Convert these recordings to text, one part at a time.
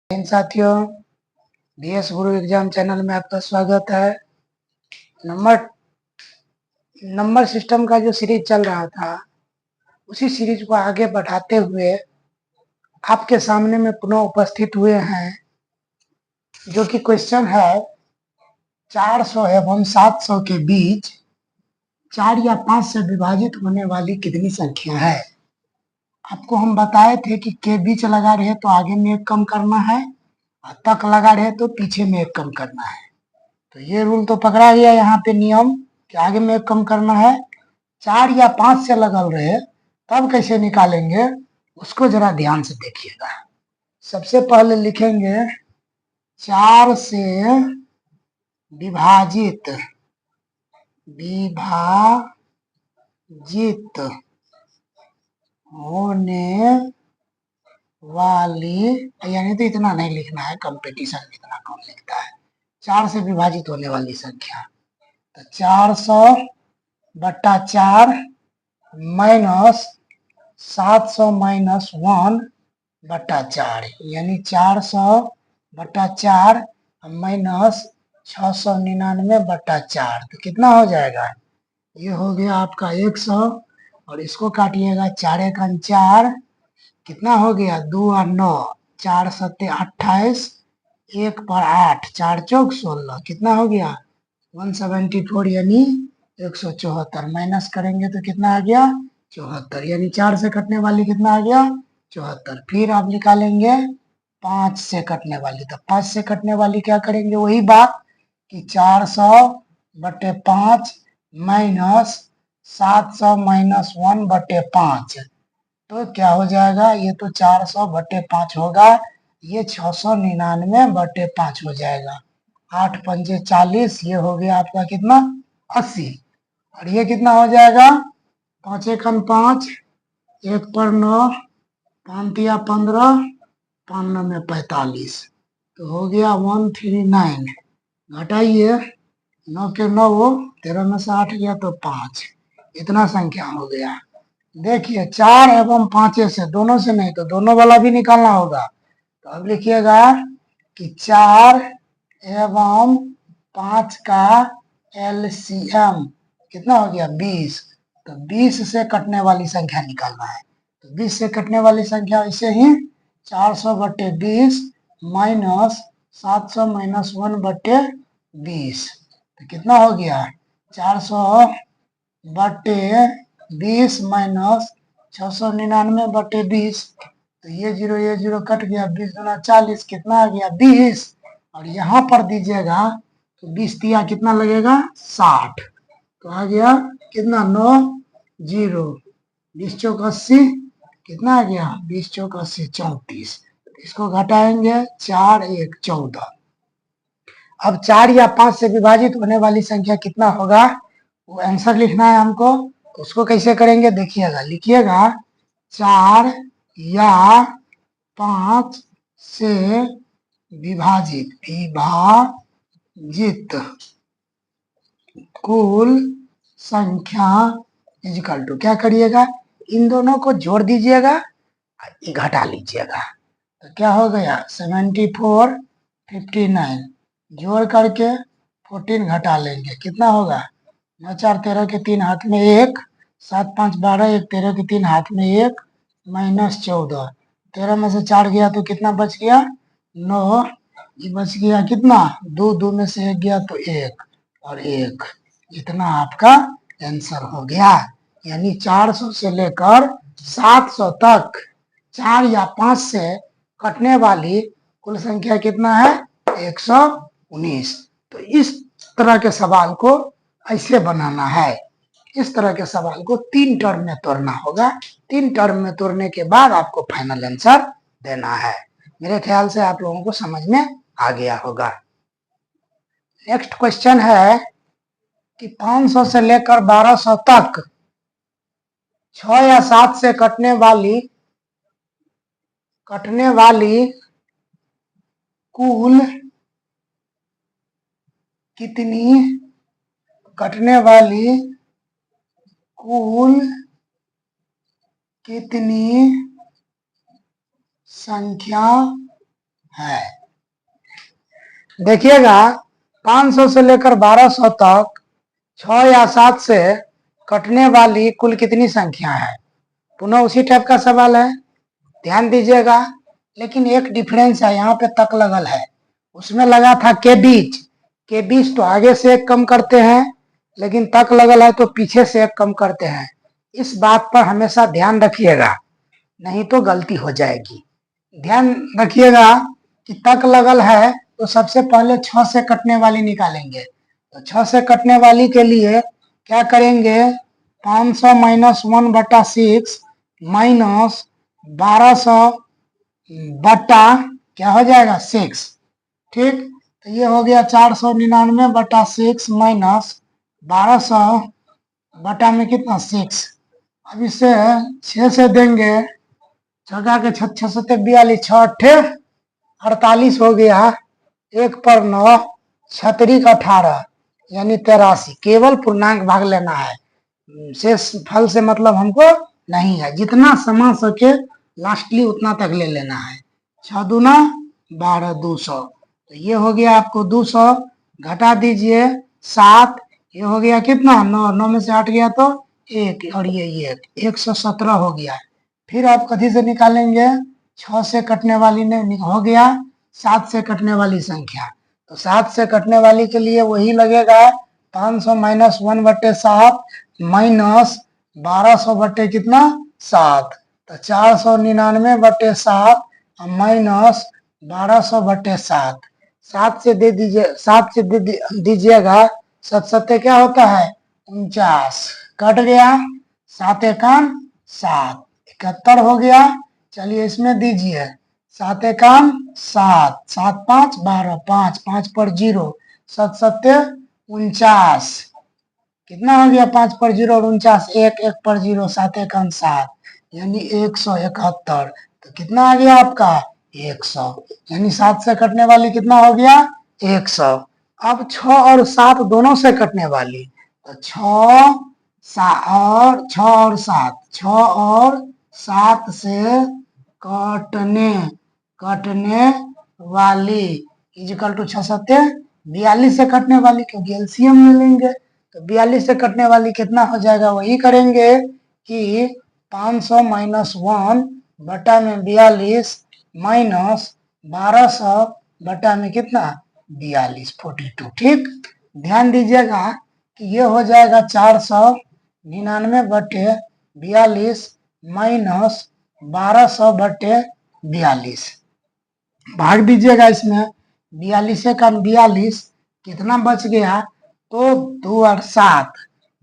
इन साथियों, बीएस गुरु exam channel में आपका स्वागत है। नंबर सिस्टम का जो सीरीज चल रहा था, उसी सीरीज को आगे बढ़ाते हुए आपके सामने में पुनः उपस्थित हुए हैं, जो कि क्वेश्चन है 400 एवं 700 के बीच 4 या 5 से विभाजित होने वाली कितनी संख्या है। आपको हम बताए थे कि के बीच लगा रहे तो आगे में एक कम करना है, और तक लगा रहे तो पीछे में एक कम करना है। तो ये रूल तो पकड़ा गया यहाँ पे नियम कि आगे में एक कम करना है। 4 या 5 से लगल रहे तब कैसे निकालेंगे, उसको जरा ध्यान से देखिएगा। सबसे पहले लिखेंगे 4 से विभाजित होने वाली, यानी तो इतना नहीं लिखना है, कंपटीशन में इतना कौन लिखता है। 4 से विभाजित होने वाली संख्या, तो 400/4 माइनस 700 माइनस 1/4, यानी 400/4 माइनस 699/4। तो कितना हो जाएगा, ये हो गया आपका 100, और इसको काटिएगा 4 × 4, कितना हो गया 2 और 9, 4 × 7 = 28, 1 पर 8, 4 चौक 16, कितना हो गया 174, यानी 174। माइनस करेंगे तो कितना आ गया 74, यानी 4 से कटने वाली कितना आ गया 74। फिर आप निकालेंगे 5 से कटने वाली, तो 5 से कटने वाली क्या करेंगे, वही बात कि 400/5 माइनस 700 माइनस 1/5, तो क्या हो जाएगा, ये तो 400/5 होगा, ये 699/5 हो जाएगा। 8 पंजे 40, ये हो गया आपका कितना 80, और ये कितना हो जाएगा 5 × 5, 1 पर 9, 5 × 15, 5 × 9 = 45, तो हो गया 139। घटाइए 9 के 9, 13 में से 8 गया तो 5, इतना संख्या हो गया। देखिए 4 एवं 5 से, दोनों से नहीं तो दोनों वाला भी निकालना होगा। तो अब लिखिएगा कि 4 एवं 5 का एलसीएम कितना हो गया 20, तो 20 से कटने वाली संख्या निकालना है। तो 20 से कटने वाली संख्या ऐसे ही 400/20 माइनस 700 माइनस 1/20, तो कितना हो गया 400/20 माइनस 699/20, तो ये जीरो कट गया, 20 × 40, कितना आ गया 20, और यहाँ पर दीजिएगा तो 20 दिया कितना लगेगा 60, तो आ गया कितना 9 0, 20 चौक 80, कितना आ गया 20 चौक 80 34, इसको घटाएंगे 4 1 14। अब 4 या 5 से विभाजित होने वाली संख्या कितना होगा, वो आंसर लिखना है हमको। उसको कैसे करेंगे देखिएगा, लिखिएगा 4 या 5 से विभाजित कुल संख्या इक्वल टू, क्या करिएगा इन दोनों को जोड़ दीजिएगा, घटा लीजिएगा, तो क्या हो गया 74 59, जोड़ करके 14 घटा लेंगे, कितना होगा 9 4 13 के 3 हाथ में 1, 7 5 12, 1 13 के 3 हाथ में 1, माइनस 14, 13 में से 4 गया तो कितना बच गया 9, ये बच गया कितना 2, 2 में से 1 गया तो 1 और 1, इतना आपका आंसर हो गया। यानी 400 से लेकर 700 तक 4 या 5 से कटने वाली कुल संख्या कितना है 119। तो इस तरह के सवाल को ऐसे बनाना है, इस तरह के सवाल को 3 टर्म में तोड़ना होगा। 3 टर्म में तोड़ने के बाद आपको फाइनल आंसर देना है। मेरे ख्याल से आप लोगों को समझ में आ गया होगा। नेक्स्ट क्वेश्चन है कि 500 से लेकर 1200 तक 6 या 7 से कटने वाली कुल कितनी संख्या है। देखिएगा 500 से लेकर 1200 तक 6 या 7 से कटने वाली कुल कितनी संख्या है। पुनः उसी टाइप का सवाल है, ध्यान दीजिएगा। लेकिन एक डिफरेंस है, यहाँ पे तक लगल है, उसमें लगा था के बीच तो आगे से एक कम करते हैं, लेकिन तक लगल है तो पीछे से एक कम करते हैं। इस बात पर हमेशा ध्यान रखिएगा, नहीं तो गलती हो जाएगी। ध्यान रखिएगा कि तक लगल है तो सबसे पहले 6 से कटने वाली निकालेंगे। तो 6 से कटने वाली के लिए क्या करेंगे, 500 माइनस 1/6 माइनस 1200 बटा क्या हो जाएगा 6। ठीक, तो ये हो गया 499/6 माइनस 1200 बटा में कितना 6। अब इसे 6 से देंगे, छगा के 6 सत्ते 42, 6 अट्ठे 48 हो गया, 1 पर 9 छतरी 18 यानी 83। केवल पूर्णांक भाग लेना है, शेष फल से मतलब हमको नहीं है, जितना समा सके लास्टली उतना तक ले लेना है। 6 दूना 12, 200, तो ये हो गया आपको 200, घटा दीजिए 7, ये हो गया कितना 9, 9 में से 8 गया तो 1, और ये 117 हो गया। फिर आप कथी से निकालेंगे, 6 से कटने वाली ने हो गया 7 से कटने वाली संख्या, तो 7 से कटने वाली के लिए वही लगेगा 500 माइनस 1/7 माइनस 1200 बटे कितना 7, तो 499/7 माइनस 1200/7, 7 से दे दीजिए, 7 से दीजिएगा 7 सत्ते क्या होता है 49, कट गया 7 एकान 7, 71 हो गया। चलिए इसमें दीजिए 7 एकान 7, 7 5 12, 5 5 पर 0, 7 सत्ते 49, कितना हो गया 5 पर 0 और 49, 1 1 पर 0, 7 एकान 7 यानी 171। तो कितना आ गया आपका 100, यानी 7 से कटने वाली कितना हो गया 100। अब 6 और 7 दोनों से कटने वाली, तो 6 और 7, 6 और 7 से कटने वाली इजिकल टू 6 सत्ते 42 से कटने वाली, क्योंकि एलसीएम में लेंगे। तो 42 से कटने वाली कितना हो जाएगा, वही करेंगे कि 500 माइनस 1 बटा में 42 माइनस 1200 बटा में कितना 42, 42। ठीक, ध्यान दीजिएगा कि ये हो जाएगा 499/42 माइनस 1200/42, भाग दीजिएगा इसमें 42 का 42, कितना बच गया, तो 2 और 7,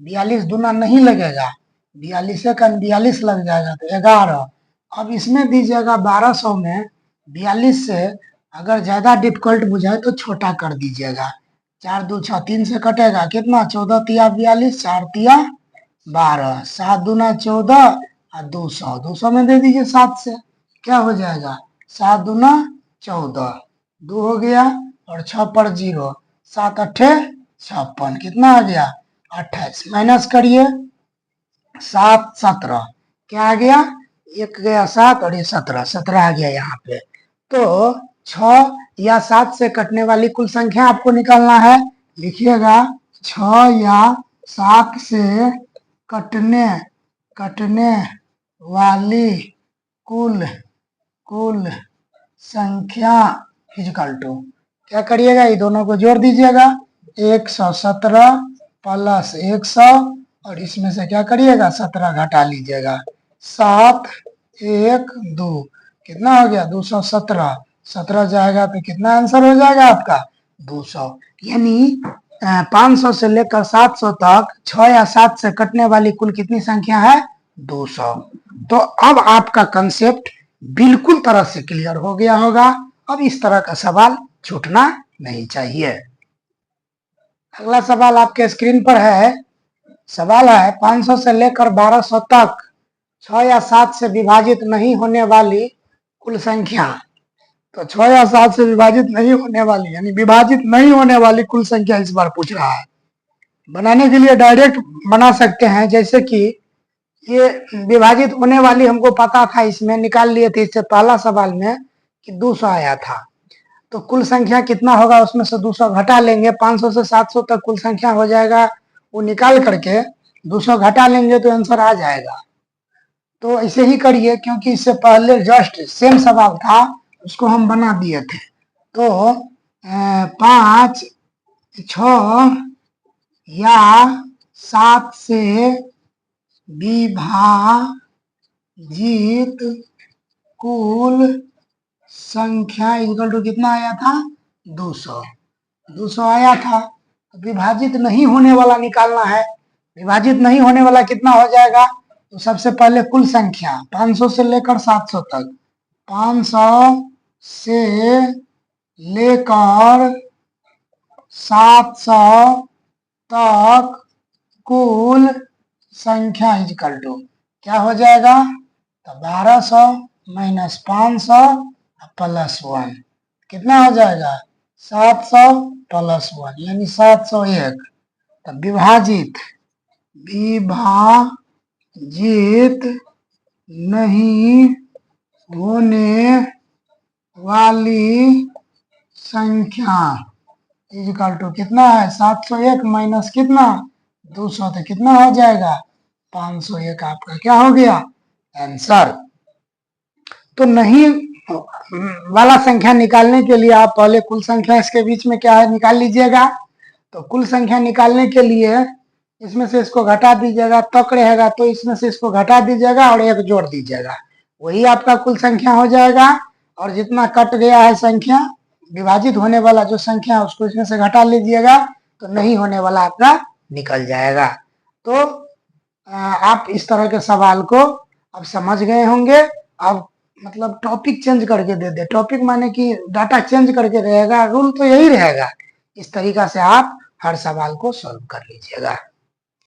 42 दूना नहीं लगेगा, 42 का 42 लग जाएगा तो 11। अब इसमें दीजिएगा 1200 में 42 से अगर ज्यादा डिफिकल्ट बुझाए तो छोटा कर दीजिएगा, 4 2 6 3 से कटेगा कितना 14 तिया 42, 4 तिया 12, 7 दूना 14 और 200, 200 में दे दीजिए 7 से, क्या हो जाएगा 7 दूना 14, 2 हो गया और 6 पर 0, 7 अट्ठे 56, कितना आ गया 28, माइनस करिए 7 17, क्या आ गया, एक गया 7 और ये 17, 17 आ गया यहाँ पे। तो 6 या 7 से कटने वाली कुल संख्या आपको निकालना है, लिखिएगा 6 या 7 से कटने वाली कुल संख्या इक्वल टू, क्या करिएगा, ये दोनों को जोड़ दीजिएगा 117 प्लस 100 और इसमें से क्या करिएगा 17 घटा लीजिएगा, 7 1 2, कितना हो गया 217, 17 जाएगा तो कितना आंसर हो जाएगा आपका 200। यानी 500 से लेकर 700 तक 6 या 7 से कटने वाली कुल कितनी संख्या है 200। तो अब आपका कंसेप्ट बिल्कुल तरह से क्लियर हो गया होगा। अब इस तरह का सवाल छूटना नहीं चाहिए। अगला सवाल आपके स्क्रीन पर है। सवाल है 500 से लेकर 1200 तक 6 या 7 से विभाजित नहीं होने वाली कुल संख्या। तो 6 या 7 से विभाजित नहीं होने वाली यानी विभाजित नहीं होने वाली कुल संख्या इस बार पूछ रहा है। बनाने के लिए डायरेक्ट बना सकते हैं, जैसे कि ये विभाजित होने वाली हमको पता था, इसमें निकाल लिए थे इससे पहला सवाल में कि 200 आया था। तो कुल संख्या कितना होगा, उसमें से 200 घटा लेंगे, 500 से 700 तक कुल संख्या हो जाएगा, वो निकाल करके 200 घटा लेंगे तो आंसर आ जाएगा। तो ऐसे ही करिए, क्योंकि इससे पहले जस्ट सेम सवाल था, उसको हम बना दिए थे। तो 5, 6 या 7 से विभाजित कुल संख्या इक्वल टू कितना आया था, 200। 200 आया था। विभाजित नहीं होने वाला निकालना है। विभाजित नहीं होने वाला कितना हो जाएगा, तो सबसे पहले कुल संख्या 500 से लेकर 700 तक, 500 से लेकर 700 तक कुल संख्या इक्वल टू क्या हो जाएगा, तो 1200 माइनस 500 प्लस 1 कितना हो जाएगा, 700 प्लस 1 यानी 701। तो विभाजित नहीं होने वाली संख्या इक्वल टू कितना है, 701 माइनस कितना, 200, तो कितना हो जाएगा, 501 आपका क्या हो गया आंसर। तो नहीं वाला संख्या निकालने के लिए आप पहले कुल संख्या इसके बीच में क्या है निकाल लीजिएगा। तो कुल संख्या निकालने के लिए इसमें से इसको घटा दीजिएगा, तक रहेगा तो इसमें से इसको घटा दीजिएगा और एक जोड़ दीजिएगा, वही आपका कुल संख्या हो जाएगा। और जितना कट गया है संख्या, विभाजित होने वाला जो संख्या है उसको इसमें से घटा लीजिएगा, तो नहीं होने वाला आपका निकल जाएगा। तो आप इस तरह के सवाल को अब समझ गए होंगे। अब मतलब टॉपिक चेंज करके दे दे, टॉपिक माने कि डाटा चेंज करके रहेगा, रूल तो यही रहेगा। इस तरीका से आप हर सवाल को सॉल्व कर लीजिएगा।